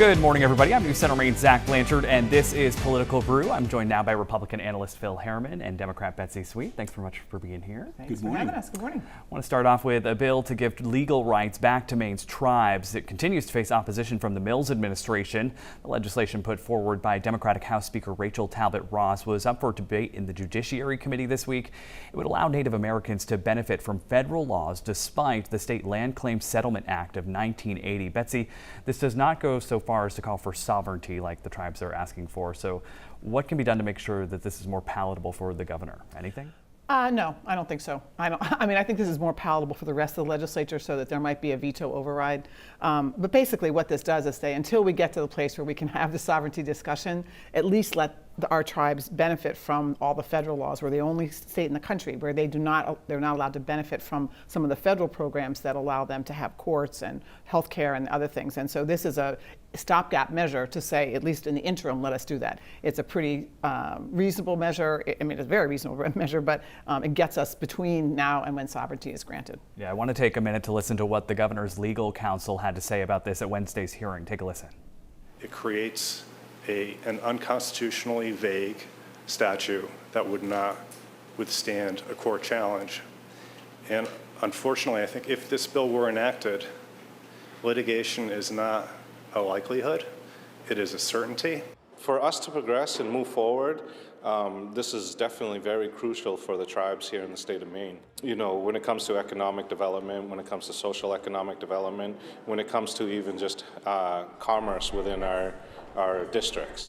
Good morning, everybody. I'm News Center Maine's Zach Blanchard, and this is Political Brew. I'm joined now by Republican analyst Phil Harriman and Democrat Betsy Sweet. Thanks very much for being here. Thanks for having us. Good morning. I want to start off with a bill to give legal rights back to Maine's tribes. It continues to face opposition from the Mills administration. The legislation put forward by Democratic House Speaker Rachel Talbot Ross was up for debate in the Judiciary Committee this week. It would allow Native Americans to benefit from federal laws despite the State Land Claims Settlement Act of 1980. Betsy, this does not go so far as to call for sovereignty like the tribes are asking for. So what can be done to make sure that this is more palatable for the governor? Anything? No, I don't think so. I think this is more palatable for the rest of the legislature so that there might be a veto override. But basically what this does is say until we get to the place where we can have the sovereignty discussion, at least let our tribes benefit from all the federal laws. We're the only state in the country where they're not allowed to benefit from some of the federal programs that allow them to have courts and health care and other things. And so this is a stopgap measure to say, at least in the interim, let us do that. It's a pretty reasonable measure. It's a very reasonable measure, but it gets us between now and when sovereignty is granted. Yeah, I want to take a minute to listen to what the governor's legal counsel had to say about this at Wednesday's hearing. Take a listen. It creates an unconstitutionally vague statute that would not withstand a court challenge. And unfortunately, I think if this bill were enacted, litigation is not a likelihood, it is a certainty. For us to progress and move forward, this is definitely very crucial for the tribes here in the state of Maine. You know, when it comes to economic development, when it comes to social economic development, when it comes to even just commerce within our districts.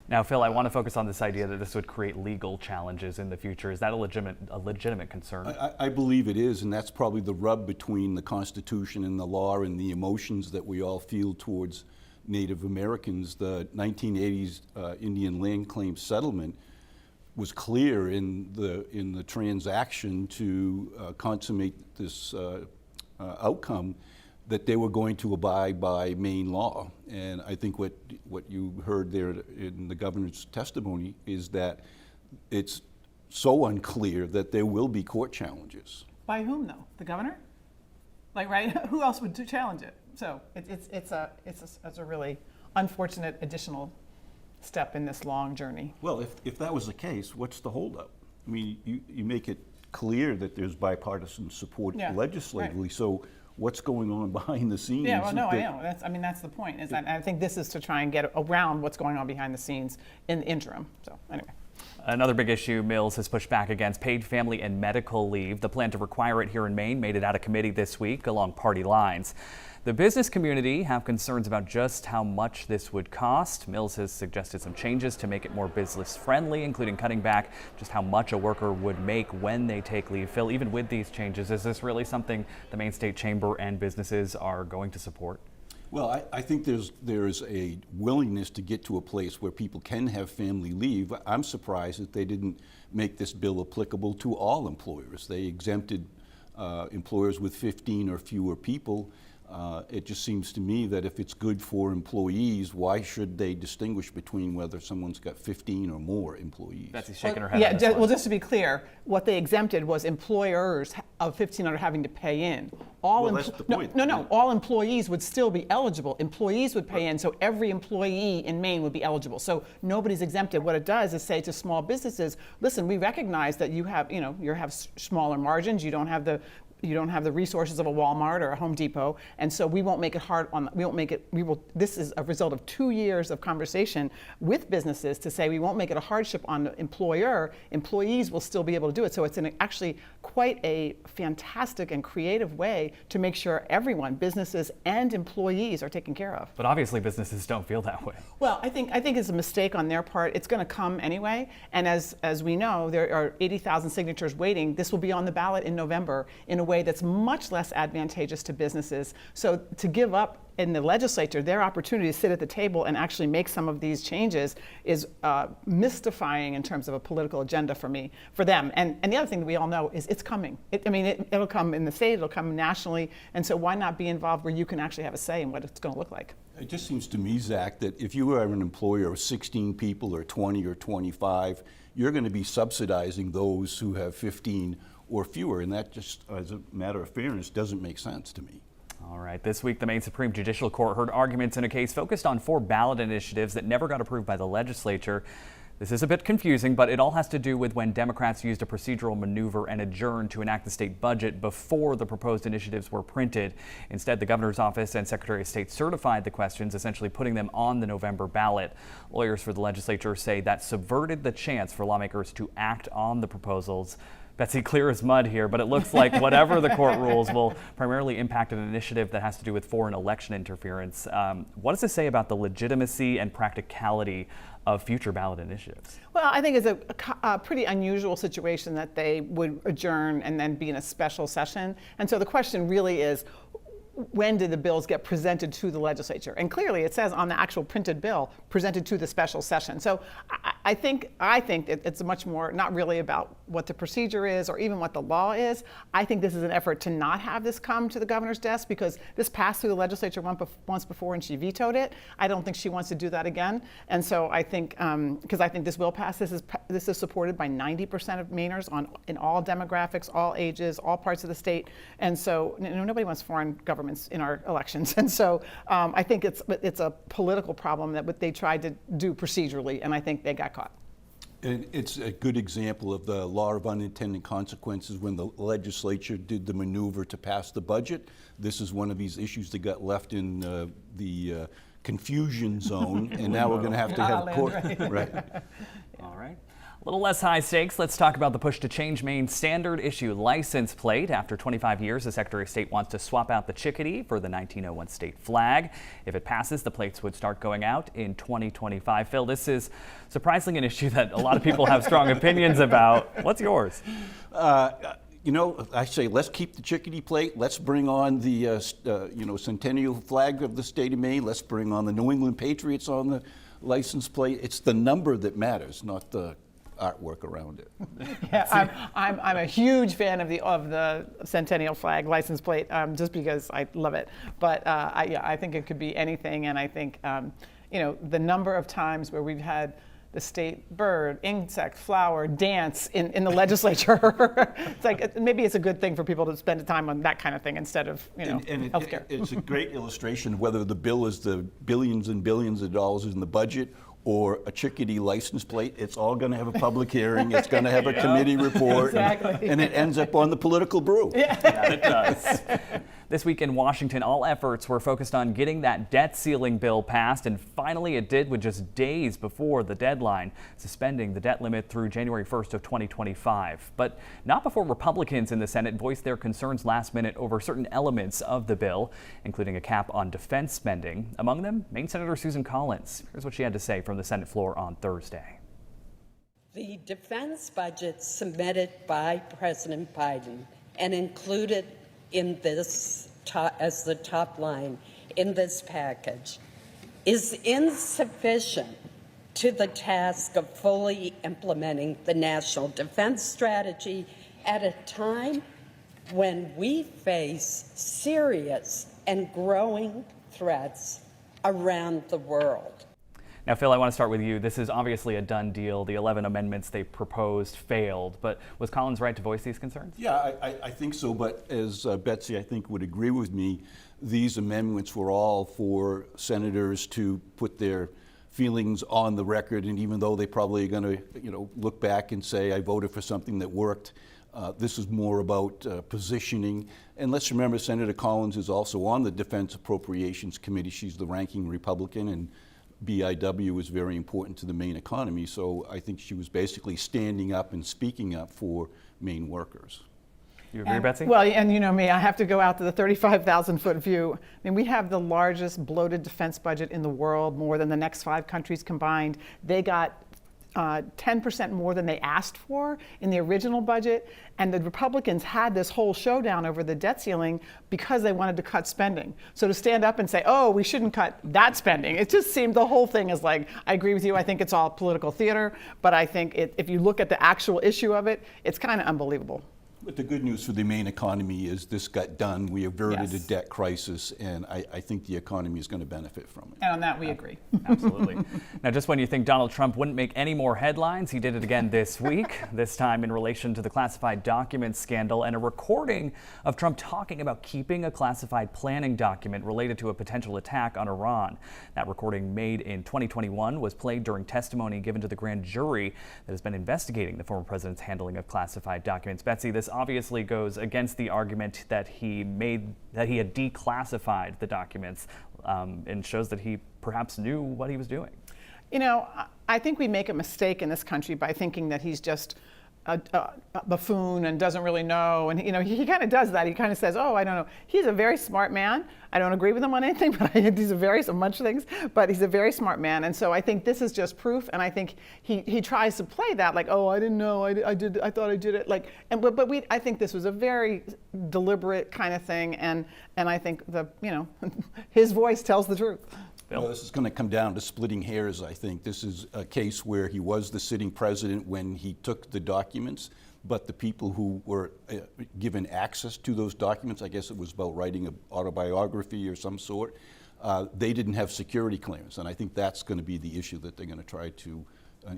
Now, Phil, I want to focus on this idea that this would create legal challenges in the future. Is that a legitimate concern? I believe it is, and that's probably the rub between the Constitution and the law and the emotions that we all feel towards Native Americans. The 1980s Indian Land Claims Settlement was clear in the transaction to consummate this outcome that they were going to abide by Maine law. And I think what you heard there in the governor's testimony is that it's so unclear that there will be court challenges. By whom though? The governor? Like, right? Who else would challenge it? So it's a really unfortunate additional step in this long journey. Well, if that was the case, what's the holdup? I mean, you make it clear that there's bipartisan support legislatively, right. So what's going on behind the scenes? Yeah, well, no, I know. That's the point. Is that I think this is to try and get around what's going on behind the scenes in the interim. So anyway. Another big issue Mills has pushed back against: paid family and medical leave. The plan to require it here in Maine made it out of committee this week along party lines. The business community have concerns about just how much this would cost. Mills has suggested some changes to make it more business friendly, including cutting back just how much a worker would make when they take leave. Phil, even with these changes, is this really something the Maine State Chamber and businesses are going to support? Well, I think there's a willingness to get to a place where people can have family leave. I'm surprised that they didn't make this bill applicable to all employers. They exempted employers with 15 or fewer people. It just seems to me that if it's good for employees, why should they distinguish between whether someone's got 15 or more employees? Betsy's shaking her head. Yeah, well, just to be clear, what they exempted was employers of 15 are having to pay in. That's the point. No, all employees would still be eligible. Employees would pay in, so every employee in Maine would be eligible. So nobody's exempted. What it does is say to small businesses, listen, we recognize that you have smaller margins. You don't have the resources of a Walmart or a Home Depot, and so we won't make it hard on. This is a result of 2 years of conversation with businesses to say we won't make it a hardship on the employer. Employees will still be able to do it. So it's actually quite a fantastic and creative way to make sure everyone, businesses and employees, are taken care of. But obviously, businesses don't feel that way. Well, I think it's a mistake on their part. It's going to come anyway, and as we know, there are 80,000 signatures waiting. This will be on the ballot in November in a way that's much less advantageous to businesses. So to give up in the legislature their opportunity to sit at the table and actually make some of these changes is mystifying in terms of a political agenda for them. And the other thing that we all know is it's coming. It'll come in the state, it'll come nationally, and so why not be involved where you can actually have a say in what it's going to look like? It just seems to me, Zach, that if you are an employer of 16 people or 20 or 25, you're going to be subsidizing those who have 15 or fewer, and that just, as a matter of fairness, doesn't make sense to me. All right, this week the Maine Supreme Judicial Court heard arguments in a case focused on 4 ballot initiatives that never got approved by the legislature. This is a bit confusing, but it all has to do with when Democrats used a procedural maneuver and adjourned to enact the state budget before the proposed initiatives were printed. Instead, the governor's office and Secretary of State certified the questions, essentially putting them on the November ballot. Lawyers for the legislature say that subverted the chance for lawmakers to act on the proposals. Betsy, clear as mud here, but it looks like whatever the court rules will primarily impact an initiative that has to do with foreign election interference. What does this say about the legitimacy and practicality of future ballot initiatives? Well, I think it's a pretty unusual situation that they would adjourn and then be in a special session. And so the question really is, when did the bills get presented to the legislature? And clearly it says on the actual printed bill, presented to the special session. So I think it's much more not really about what the procedure is or even what the law is. I think this is an effort to not have this come to the governor's desk because this passed through the legislature once before and she vetoed it. I don't think she wants to do that again. And so I think, because I think this will pass, this is supported by 90% of Mainers in all demographics, all ages, all parts of the state. And so nobody wants foreign governments in our elections. And so I think it's a political problem that what they tried to do procedurally, and I think they got caught. And it's a good example of the law of unintended consequences when the legislature did the maneuver to pass the budget. This is one of these issues that got left in the confusion zone, and now we're going to have court. Right. All right. A little less high stakes. Let's talk about the push to change Maine's standard issue license plate. After 25 years, the Secretary of State wants to swap out the chickadee for the 1901 state flag. If it passes, the plates would start going out in 2025. Phil, this is surprisingly an issue that a lot of people have strong opinions about. What's yours? You know, I say let's keep the chickadee plate. Let's bring on the centennial flag of the state of Maine. Let's bring on the New England Patriots on the license plate. It's the number that matters, not the artwork around it. Yeah, I'm a huge fan of the centennial flag license plate, just because I love it. But I think it could be anything, and I think the number of times where we've had the state bird, insect, flower, dance in the legislature. It's like maybe it's a good thing for people to spend time on that kind of thing instead of healthcare. It's a great illustration of whether the bill is the billions and billions of dollars in the budget or a chickadee license plate. It's all going to have a public hearing. It's going to have a committee report, exactly. and it ends up on the political brew. Yeah, it does. This week in Washington, all efforts were focused on getting that debt ceiling bill passed, and finally it did with just days before the deadline, suspending the debt limit through January 1st of 2025. But not before Republicans in the Senate voiced their concerns last minute over certain elements of the bill, including a cap on defense spending. Among them, Maine Senator Susan Collins. Here's what she had to say from the Senate floor on Thursday. The defense budget submitted by President Biden and included in this as the top line in this package is insufficient to the task of fully implementing the national defense strategy at a time when we face serious and growing threats around the world. Now, Phil, I want to start with you. This is obviously a done deal. The 11 amendments they proposed failed, but was Collins right to voice these concerns? Yeah, I think so, but as Betsy, I think, would agree with me, these amendments were all for senators to put their feelings on the record, and even though they probably are going to look back and say, I voted for something that worked, this is more about positioning. And let's remember, Senator Collins is also on the Defense Appropriations Committee. She's the ranking Republican, and BIW is very important to the Maine economy, so I think she was basically standing up and speaking up for Maine workers. You agree, Betsy? Well, and you know me, I have to go out to the 35,000-foot view. I mean, we have the largest bloated defense budget in the world, more than the next 5 countries combined. They got 10% more than they asked for in the original budget, and the Republicans had this whole showdown over the debt ceiling because they wanted to cut spending. So to stand up and say, oh, we shouldn't cut that spending, it just seemed the whole thing is like, I agree with you, I think it's all political theater, but I think if you look at the actual issue of it, it's kind of unbelievable. But the good news for the Maine economy is this got done. We averted Yes. a debt crisis, and I think the economy is going to benefit from it. And on that, we agree. Absolutely. Now, just when you think Donald Trump wouldn't make any more headlines, he did it again this week, this time in relation to the classified documents scandal and a recording of Trump talking about keeping a classified planning document related to a potential attack on Iran. That recording, made in 2021, was played during testimony given to the grand jury that has been investigating the former president's handling of classified documents. Betsy, this obviously goes against the argument that he had declassified the documents, and shows that he perhaps knew what he was doing. You know, I think we make a mistake in this country by thinking that he's just a buffoon and doesn't really know. And, you know, he kind of does that. He kind of says, oh, I don't know. He's a very smart man. I don't agree with him on anything, but he's but he's a very smart man. And so I think this is just proof. And I think he tries to play that like, oh, I didn't know. I thought I did it. Like, I think this was a very deliberate kind of thing. And I think his voice tells the truth. Well, this is going to come down to splitting hairs, I think. This is a case where he was the sitting president when he took the documents, but the people who were given access to those documents, I guess it was about writing an autobiography or some sort, they didn't have security clearance. And I think that's going to be the issue that they're going to try to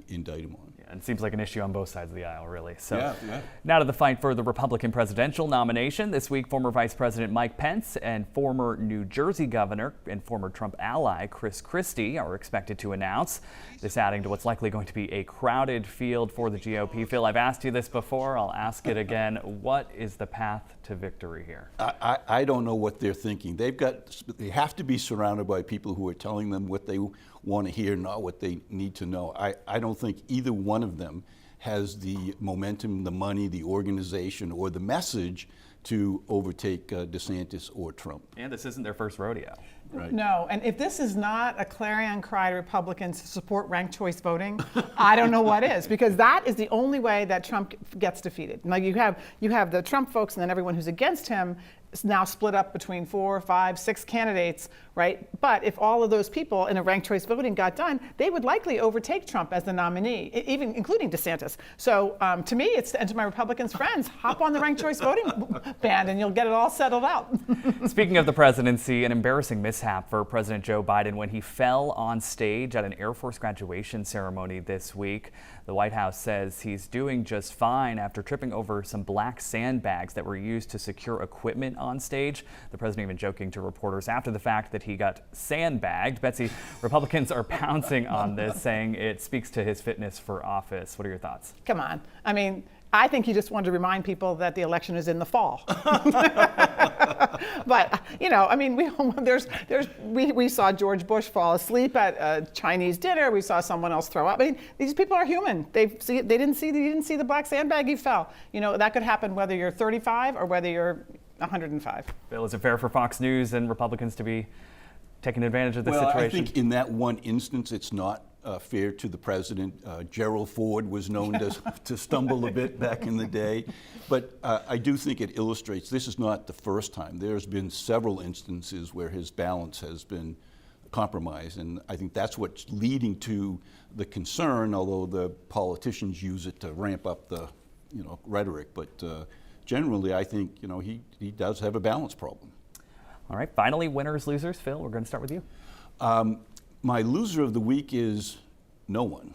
indict him on. Yeah, it seems like an issue on both sides of the aisle, really. So Yeah. Now to the fight for the Republican presidential nomination. This week, former Vice President Mike Pence and former New Jersey governor and former Trump ally Pence Christie are expected to announce. This adding to what's likely going to be a crowded field for the GOP. Phil, I've asked you this before. I'll ask it again. What is the path to victory here? I don't know what they're thinking. They have to be surrounded by people who are telling them what they want to hear, not what they need to know. I don't think either one of them has the momentum, the money, the organization, or the message to overtake DeSantis or Trump. And this isn't their first rodeo. Right. No, and if this is not a clarion cry to Republicans to support ranked choice voting, I don't know what is, because that is the only way that Trump gets defeated. Like you have the Trump folks and then everyone who's against him is now split up between 4, 5, 6 candidates, right? But if all of those people in a ranked choice voting got done, they would likely overtake Trump as the nominee, even including DeSantis. So to me, and to my Republicans friends, hop on the ranked choice voting band and you'll get it all settled out. Speaking of the presidency, an embarrassing mishap for President Joe Biden when he fell on stage at an Air Force graduation ceremony this week. The White House says he's doing just fine after tripping over some black sandbags that were used to secure equipment on stage. The president even joking to reporters after the fact that he got sandbagged. Betsy, Republicans are pouncing on this, saying it speaks to his fitness for office. What are your thoughts? Come on. I mean, I think he just wanted to remind people that the election is in the fall. But, you know, I mean, we saw George Bush fall asleep at a Chinese dinner. We saw someone else throw up. I mean, these people are human. They didn't see the black sandbag, he fell. You know, that could happen whether you're 35 or whether you're 105. Bill, is it fair for Fox News and Republicans to be taking advantage of this Well, situation? I think in that one instance, it's not fair to the president. Gerald Ford was known to stumble a bit back in the day. But I do think it illustrates this is not the first time. There's been several instances where his balance has been compromised. And I think that's what's leading to the concern, although the politicians use it to ramp up the rhetoric. But generally, I think he does have a balance problem. All right, finally, winners, losers. Phil, we're going to start with you. My loser of the week is no one.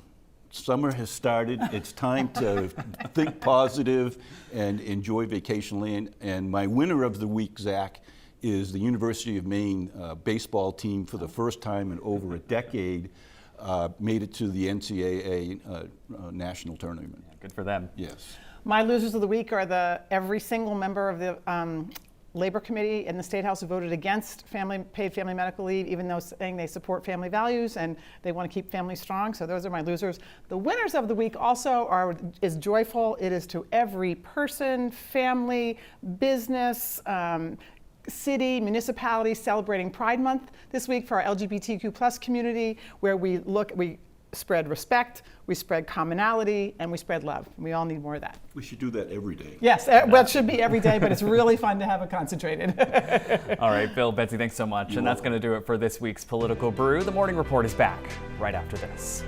Summer has started. It's time to think positive and enjoy vacation land. And my winner of the week, Zach, is the University of Maine baseball team. For the first time in over a decade, made it to the NCAA national tournament. Yeah, good for them. Yes. My losers of the week are every single member of the Labor Committee in the State House who voted against paid family medical leave, even though saying they support family values and they want to keep families strong. So those are my losers. The winners of the week also is joyful. It is to every person, family, business, city, municipality celebrating Pride Month this week for our LGBTQ+ community, where we spread respect, we spread commonality, and we spread love. We all need more of that. We should do that every day. Yes, well, it should be every day, but it's really fun to have it concentrated. All right, Phil, Betsy, thanks so much. And that's going to do it for this week's Political Brew. The Morning Report is back right after this.